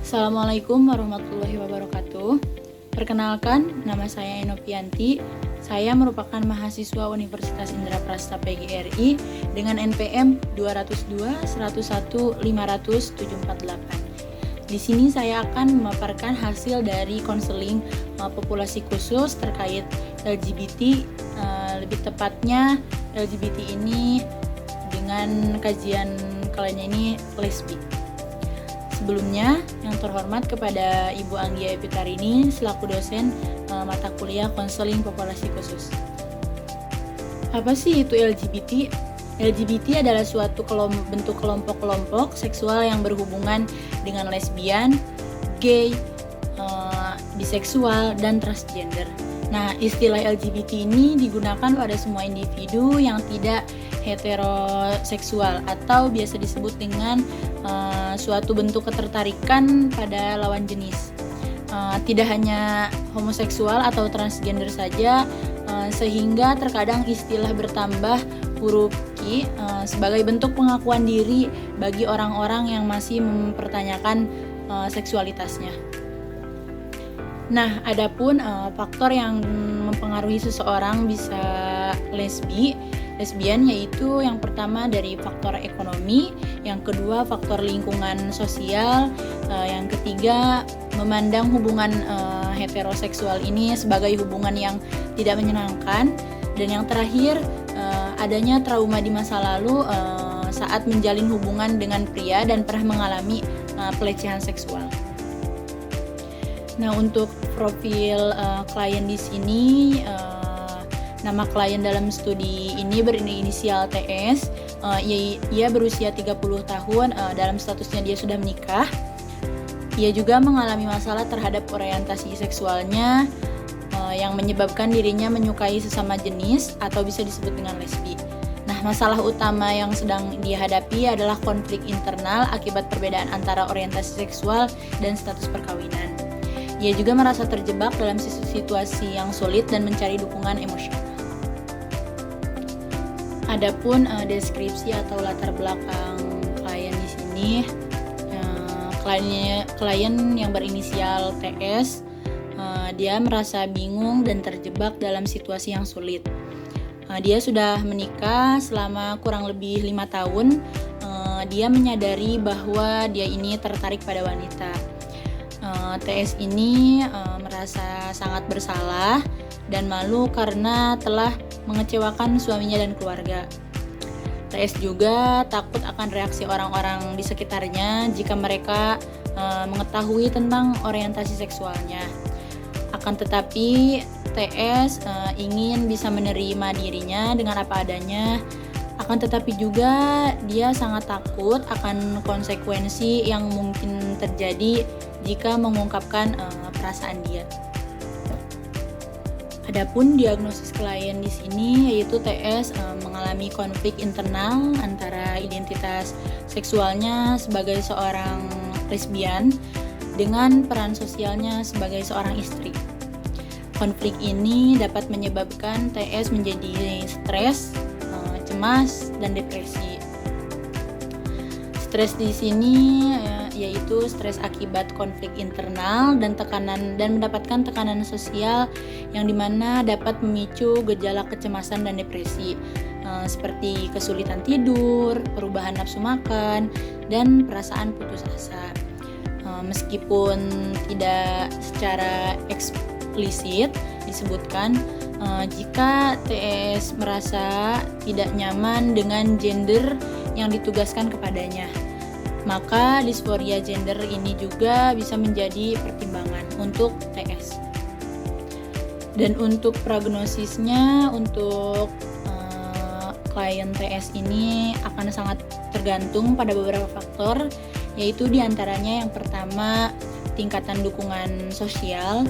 Assalamualaikum warahmatullahi wabarakatuh. Perkenalkan, nama saya Enopianti. Saya merupakan mahasiswa Universitas Indraprasta PGRI dengan NPM 202.101.500.748. Di sini saya akan memaparkan hasil dari konseling populasi khusus terkait LGBT, lebih tepatnya LGBT ini dengan kajian kalian ini lesbi. Sebelumnya, yang terhormat kepada Ibu Anggia Epitarini selaku dosen mata kuliah konseling populasi khusus. Apa sih itu LGBT? LGBT adalah suatu bentuk kelompok-kelompok seksual yang berhubungan dengan lesbian, gay, biseksual, dan transgender. Nah, istilah LGBT ini digunakan pada semua individu yang tidak heteroseksual atau biasa disebut dengan suatu bentuk ketertarikan pada lawan jenis. Tidak hanya homoseksual atau transgender saja, sehingga terkadang istilah bertambah huruf Q sebagai bentuk pengakuan diri bagi orang-orang yang masih mempertanyakan seksualitasnya. Nah, adapun faktor yang mempengaruhi seseorang bisa lesbian, yaitu yang pertama dari faktor ekonomi, yang kedua faktor lingkungan sosial, yang ketiga memandang hubungan heteroseksual ini sebagai hubungan yang tidak menyenangkan, dan yang terakhir adanya trauma di masa lalu saat menjalin hubungan dengan pria dan pernah mengalami pelecehan seksual. Nah, untuk profil klien di sini, nama klien dalam studi ini berinisial TS. Ia berusia 30 tahun, dalam statusnya dia sudah menikah. Ia juga mengalami masalah terhadap orientasi seksualnya yang menyebabkan dirinya menyukai sesama jenis atau bisa disebut dengan lesbi. Nah, masalah utama yang sedang dia hadapi adalah konflik internal akibat perbedaan antara orientasi seksual dan status perkawinan. Ia juga merasa terjebak dalam situasi yang sulit dan mencari dukungan emosional. Adapun deskripsi atau latar belakang klien di sini, klien yang berinisial TS, dia merasa bingung dan terjebak dalam situasi yang sulit. Dia sudah menikah selama kurang lebih 5 tahun. Dia menyadari bahwa dia ini tertarik pada wanita. TS ini merasa sangat bersalah dan malu karena telah mengecewakan suaminya dan keluarga. TS juga takut akan reaksi orang-orang di sekitarnya jika mereka mengetahui tentang orientasi seksualnya. Akan tetapi TS ingin bisa menerima dirinya dengan apa adanya. Akan tetapi juga dia sangat takut akan konsekuensi yang mungkin terjadi jika mengungkapkan perasaan dia. Adapun diagnosis klien di sini yaitu TS mengalami konflik internal antara identitas seksualnya sebagai seorang lesbian dengan peran sosialnya sebagai seorang istri. Konflik ini dapat menyebabkan TS menjadi stres, cemas, dan depresi. Stres di sini yaitu stres akibat konflik internal dan mendapatkan tekanan sosial yang dimana dapat memicu gejala kecemasan dan depresi seperti kesulitan tidur, perubahan nafsu makan, dan perasaan putus asa. Meskipun tidak secara eksplisit disebutkan, jika TS merasa tidak nyaman dengan gender yang ditugaskan kepadanya, maka disforia gender ini juga bisa menjadi pertimbangan untuk TS. Dan untuk prognosisnya untuk klien TS ini akan sangat tergantung pada beberapa faktor, yaitu diantaranya yang pertama tingkatan dukungan sosial,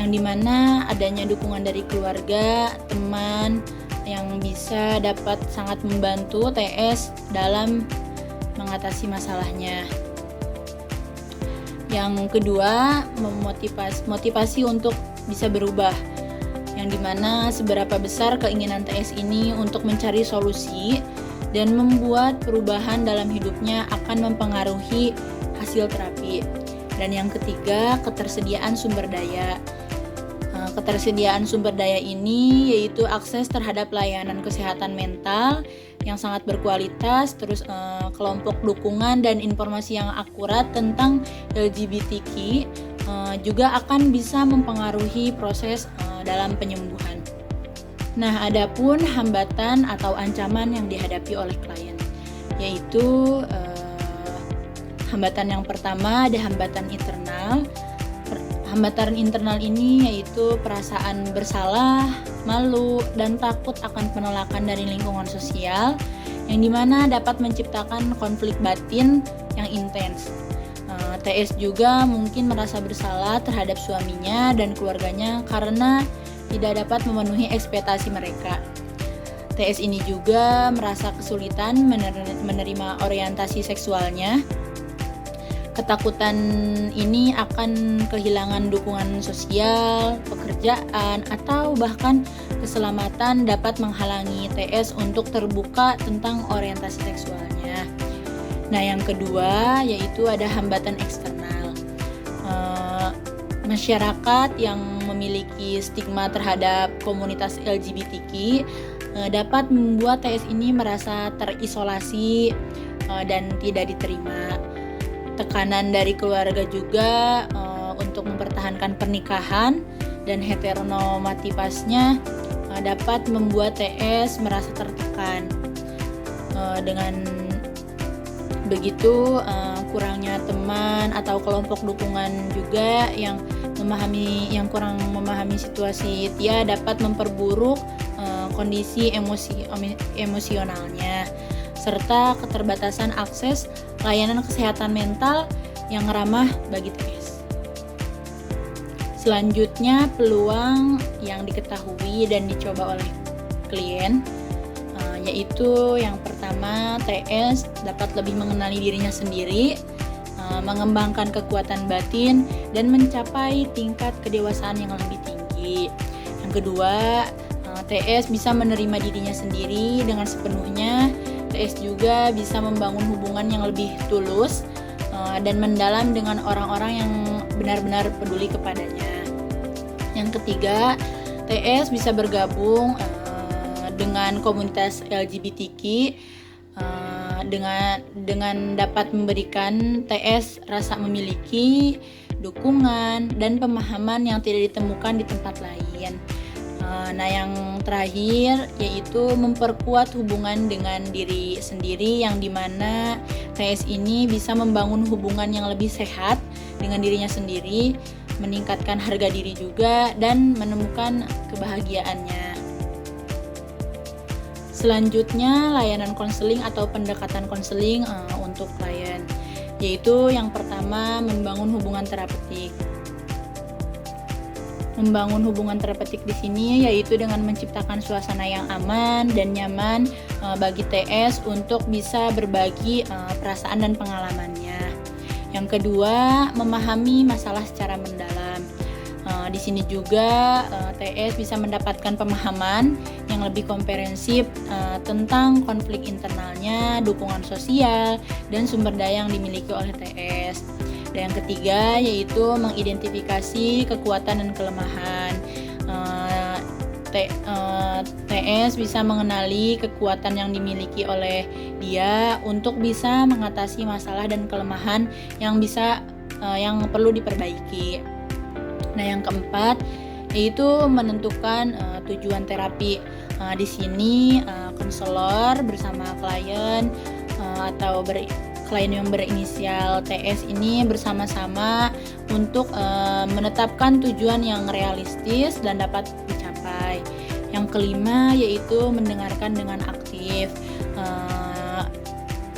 yang dimana adanya dukungan dari keluarga, teman yang bisa dapat sangat membantu TS dalam mengatasi masalahnya. Yang kedua, motivasi untuk bisa berubah, yang dimana seberapa besar keinginan TS ini untuk mencari solusi dan membuat perubahan dalam hidupnya akan mempengaruhi hasil terapi. Dan yang ketiga, ketersediaan sumber daya. Ketersediaan sumber daya ini yaitu akses terhadap layanan kesehatan mental yang sangat berkualitas, terus kelompok dukungan dan informasi yang akurat tentang LGBTQ juga akan bisa mempengaruhi proses dalam penyembuhan. Nah, adapun hambatan atau ancaman yang dihadapi oleh klien, yaitu hambatan yang pertama ada hambatan internal. Hambatan internal ini yaitu perasaan bersalah, malu, dan takut akan penolakan dari lingkungan sosial, yang dimana dapat menciptakan konflik batin yang intens. TS juga mungkin merasa bersalah terhadap suaminya dan keluarganya karena tidak dapat memenuhi ekspektasi mereka. TS ini juga merasa kesulitan menerima orientasi seksualnya. Ketakutan ini akan kehilangan dukungan sosial, pekerjaan, atau bahkan keselamatan dapat menghalangi TS untuk terbuka tentang orientasi seksualnya. Nah, yang kedua yaitu ada hambatan eksternal. Masyarakat yang memiliki stigma terhadap komunitas LGBTQ dapat membuat TS ini merasa terisolasi dan tidak diterima. Tekanan dari keluarga juga untuk mempertahankan pernikahan dan heteronormativitasnya dapat membuat TS merasa tertekan. Dengan begitu, kurangnya teman atau kelompok dukungan juga yang kurang memahami situasi dia dapat memperburuk kondisi emosionalnya, serta keterbatasan akses layanan kesehatan mental yang ramah bagi TS. Selanjutnya, peluang yang diketahui dan dicoba oleh klien, yaitu yang pertama, TS dapat lebih mengenali dirinya sendiri, mengembangkan kekuatan batin, dan mencapai tingkat kedewasaan yang lebih tinggi. Yang kedua, TS bisa menerima dirinya sendiri dengan sepenuhnya. TS juga bisa membangun hubungan yang lebih tulus dan mendalam dengan orang-orang yang benar-benar peduli kepadanya. Yang ketiga, TS bisa bergabung dengan komunitas LGBTQ dengan dapat memberikan TS rasa memiliki dukungan dan pemahaman yang tidak ditemukan di tempat lain. Nah, yang terakhir yaitu memperkuat hubungan dengan diri sendiri, yang dimana TS ini bisa membangun hubungan yang lebih sehat dengan dirinya sendiri, meningkatkan harga diri juga, dan menemukan kebahagiaannya. Selanjutnya, layanan konseling atau pendekatan konseling untuk klien, yaitu yang pertama membangun hubungan terapeutik. Membangun hubungan terapeutik di sini yaitu dengan menciptakan suasana yang aman dan nyaman bagi TS untuk bisa berbagi perasaan dan pengalamannya. Yang kedua, memahami masalah secara mendalam. Di sini juga TS bisa mendapatkan pemahaman yang lebih komprehensif tentang konflik internalnya, dukungan sosial, dan sumber daya yang dimiliki oleh TS. Dan yang ketiga yaitu mengidentifikasi kekuatan dan kelemahan. TS bisa mengenali kekuatan yang dimiliki oleh dia untuk bisa mengatasi masalah dan kelemahan yang perlu diperbaiki. Nah, yang keempat yaitu menentukan tujuan terapi. Di sini konselor bersama klien atau klien yang berinisial TS ini bersama-sama untuk menetapkan tujuan yang realistis dan dapat dicapai. Yang kelima yaitu mendengarkan dengan aktif,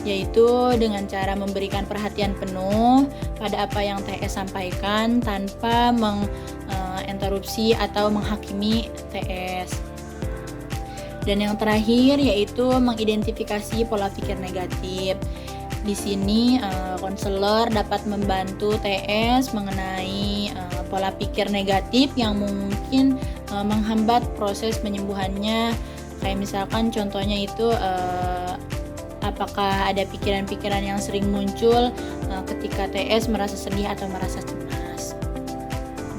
yaitu dengan cara memberikan perhatian penuh pada apa yang TS sampaikan tanpa menginterupsi atau menghakimi TS. Dan yang terakhir yaitu mengidentifikasi pola pikir negatif. Di sini konselor dapat membantu TS mengenai pola pikir negatif yang mungkin menghambat proses penyembuhannya. Kayak misalkan contohnya itu apakah ada pikiran-pikiran yang sering muncul ketika TS merasa sedih atau merasa cemas.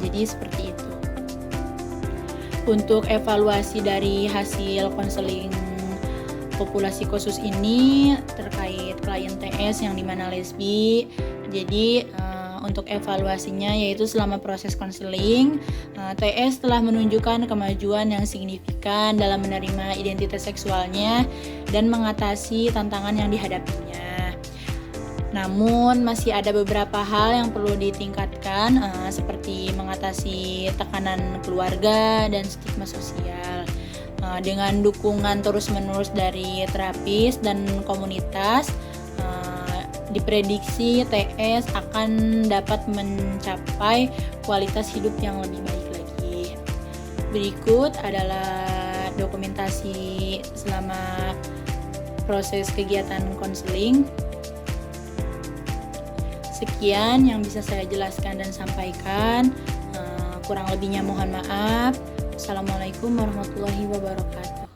Jadi seperti itu. Untuk evaluasi dari hasil konseling populasi khusus ini terkait klien TS yang dimana lesbi. Jadi untuk evaluasinya yaitu selama proses konseling, TS telah menunjukkan kemajuan yang signifikan dalam menerima identitas seksualnya dan mengatasi tantangan yang dihadapinya. Namun masih ada beberapa hal yang perlu ditingkatkan seperti mengatasi tekanan keluarga dan stigma sosial. Dengan dukungan terus-menerus dari terapis dan komunitas, diprediksi TS akan dapat mencapai kualitas hidup yang lebih baik lagi. Berikut adalah dokumentasi selama proses kegiatan konseling. Sekian yang bisa saya jelaskan dan sampaikan. Kurang lebihnya mohon maaf. Assalamualaikum warahmatullahi wabarakatuh.